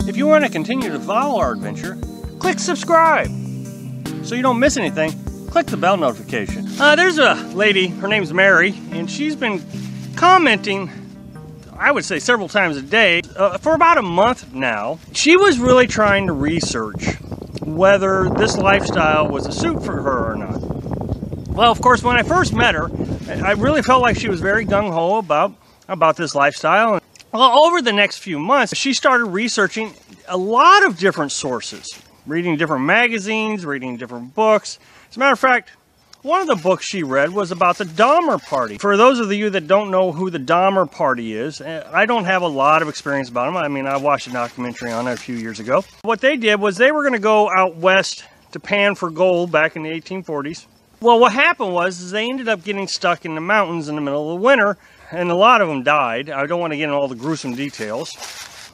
If you want to continue to follow our adventure, click subscribe. So you don't miss anything, click the bell notification. There's a lady, her name's Mary, and she's been commenting, I would say several times a day, for about a month now. She was really trying to research whether this lifestyle was a suit for her or not. Well, of course, when I first met her, I really felt like she was very gung-ho about this lifestyle. Well, over the next few months, she started researching a lot of different sources, reading different magazines, reading different books. As a matter of fact, one of the books she read was about the Dahmer Party. For those of you that don't know who the Dahmer Party is, I don't have a lot of experience about them. I mean, I watched a documentary on it a few years ago. What they did was they were going to go out west to pan for gold back in the 1840s. Well, what happened was they ended up getting stuck in the mountains in the middle of the winter, and a lot of them died. I don't want to get into all the gruesome details.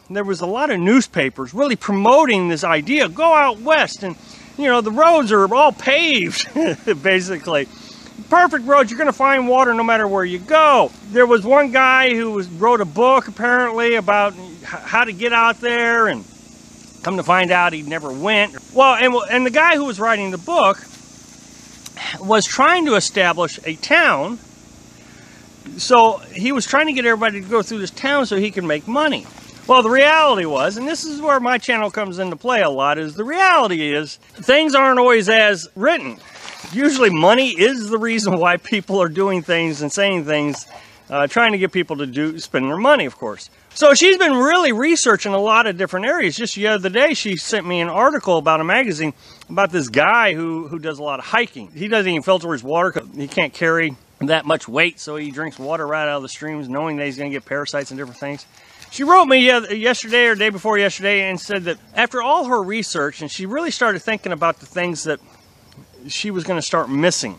There was a lot of newspapers really promoting this idea, go out west, and you know, the roads are all paved, basically. Perfect roads, you're going to find water no matter where you go. There was one guy who wrote a book, apparently, about how to get out there, and come to find out he never went. Well, and the guy who was writing the book was trying to establish a town. So he was trying to get everybody to go through this town so he could make money. Well, the reality was, and this is where my channel comes into play a lot, is the reality is things aren't always as written. Usually money is the reason why people are doing things and saying things, trying to get people to spend their money, of course. So she's been really researching a lot of different areas. Just the other day, she sent me an article about a magazine about this guy who does a lot of hiking. He doesn't even filter his water because he can't carry that much weight, so he drinks water right out of the streams, knowing that he's going to get parasites and different things. She wrote me yesterday or day before yesterday and said that after all her research, and she really started thinking about the things that she was going to start missing.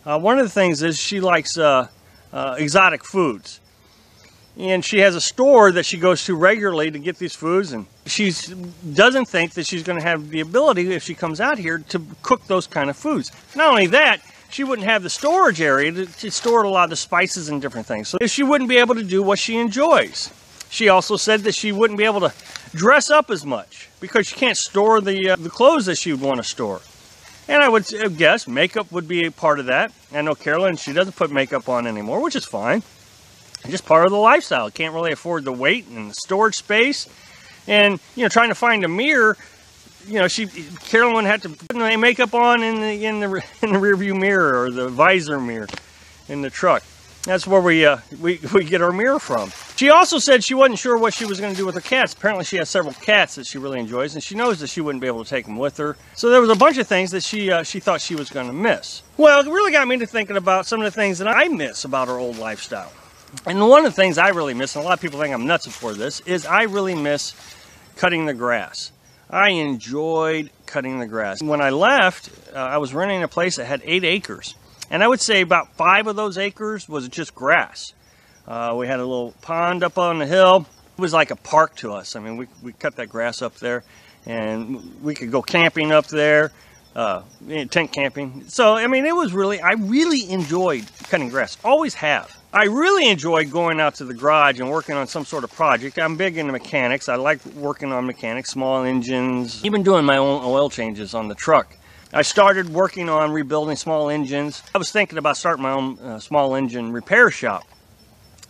One of the things is she likes exotic foods. And she has a store that she goes to regularly to get these foods, and she doesn't think that she's going to have the ability, if she comes out here, to cook those kind of foods. Not only that, she wouldn't have the storage area to store a lot of the spices and different things. So she wouldn't be able to do what she enjoys. She also said that she wouldn't be able to dress up as much because she can't store the clothes that she would want to store. And I would guess makeup would be a part of that. I know Carolyn, she doesn't put makeup on anymore, which is fine. It's just part of the lifestyle. Can't really afford the weight and the storage space. And, you know, trying to find a mirror, you know, Carolyn would have to put makeup on in the rear view mirror or the visor mirror in the truck. That's where we get our mirror from. She also said she wasn't sure what she was going to do with her cats. Apparently she has several cats that she really enjoys, and she knows that she wouldn't be able to take them with her. So there was a bunch of things that she thought she was going to miss. Well, it really got me to thinking about some of the things that I miss about our old lifestyle. And one of the things I really miss, and a lot of people think I'm nuts for this, is I really miss cutting the grass. I enjoyed cutting the grass. When I left, I was renting a place that had 8 acres. And I would say about 5 of those acres was just grass. We had a little pond up on the hill. It was like a park to us. I mean, we cut that grass up there, and we could go camping up there, tent camping. So, I mean, it was really, I really enjoyed cutting grass. Always have. I really enjoyed going out to the garage and working on some sort of project. I'm big into mechanics. I like working on mechanics, small engines, even doing my own oil changes on the truck. I started working on rebuilding small engines. I was thinking about starting my own small engine repair shop.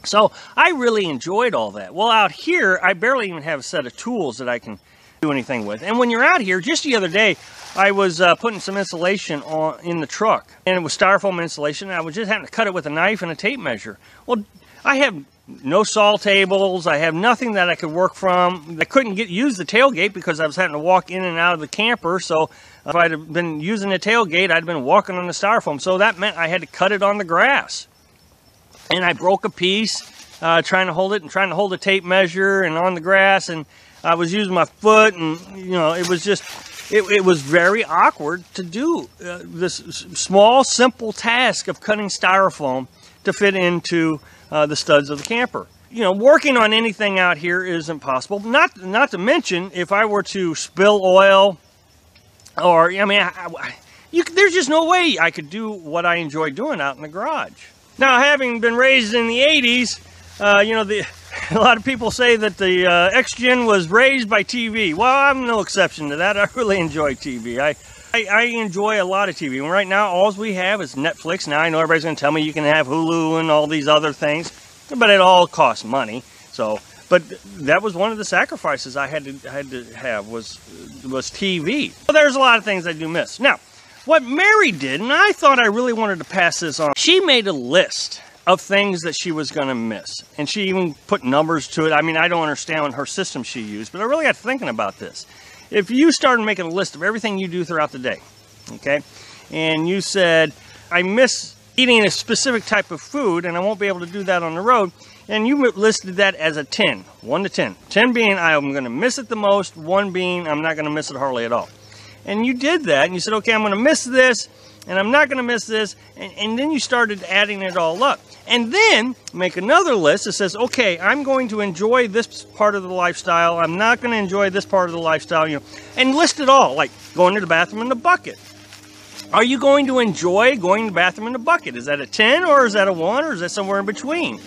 So I really enjoyed all that. Well, out here, I barely even have a set of tools that I can do anything with. And when you're out here, just the other day, I was putting some insulation in the truck. And it was styrofoam insulation. And I was just having to cut it with a knife and a tape measure. Well, I have no saw tables. I have nothing that I could work from. I couldn't use the tailgate because I was having to walk in and out of the camper. So if I'd have been using the tailgate, I'd have been walking on the styrofoam. So that meant I had to cut it on the grass. And I broke a piece trying to hold it and trying to hold a tape measure and on the grass. And I was using my foot, and you know, it was just, it was very awkward to do this small, simple task of cutting styrofoam to fit into the studs of the camper. You know, working on anything out here isn't possible. Not to mention, if I were to spill oil, or I mean, there's just no way I could do what I enjoy doing out in the garage. Now, having been raised in the 80s, you know, A lot of people say that the X-Gen was raised by TV. Well, I'm no exception to that. I really enjoy TV. I enjoy a lot of TV. And right now, all we have is Netflix. Now, I know everybody's going to tell me you can have Hulu and all these other things, but it all costs money. So, but that was one of the sacrifices I had to have was TV. Well, there's a lot of things I do miss. Now, what Mary did, and I thought I really wanted to pass this on, she made a list of things that she was going to miss. And she even put numbers to it. I mean, I don't understand her system she used, but I really got thinking about this. If you started making a list of everything you do throughout the day, okay, and you said, I miss eating a specific type of food, and I won't be able to do that on the road, and you listed that as a 10, 1 to 10. 10 being I'm going to miss it the most, 1 being I'm not going to miss it hardly at all. And you did that, and you said, okay, I'm going to miss this, and I'm not going to miss this, and then you started adding it all up. And then make another list that says, okay, I'm going to enjoy this part of the lifestyle, I'm not going to enjoy this part of the lifestyle, you know, and list it all, like going to the bathroom in the bucket. Are you going to enjoy going to the bathroom in the bucket? Is that a 10, or is that a 1, or is that somewhere in between?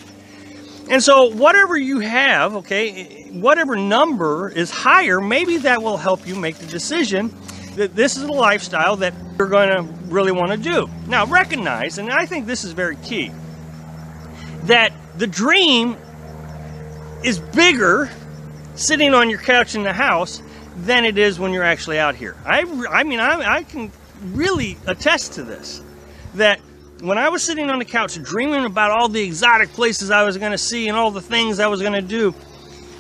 And so whatever you have, okay, whatever number is higher, maybe that will help you make the decision that this is a lifestyle that you're going to really want to do. Now recognize, and I think this is very key, that the dream is bigger sitting on your couch in the house than it is when you're actually out here. I mean, I can really attest to this, that when I was sitting on the couch dreaming about all the exotic places I was going to see and all the things I was going to do,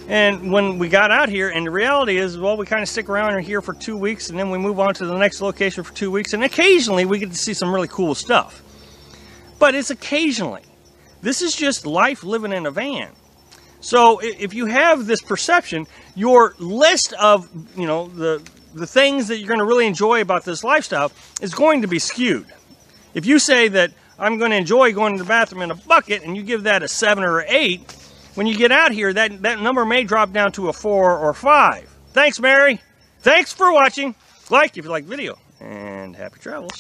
and when we got out here, and the reality is, well, we kind of stick around here for 2 weeks, and then we move on to the next location for 2 weeks, and occasionally we get to see some really cool stuff. But it's occasionally. This is just life living in a van. So if you have this perception, your list of, you know, the things that you're going to really enjoy about this lifestyle is going to be skewed. If you say that I'm going to enjoy going to the bathroom in a bucket, and you give that a 7 or 8, when you get out here, that number may drop down to a 4 or 5. Thanks, Mary. Thanks for watching. Like if you like the video, and happy travels.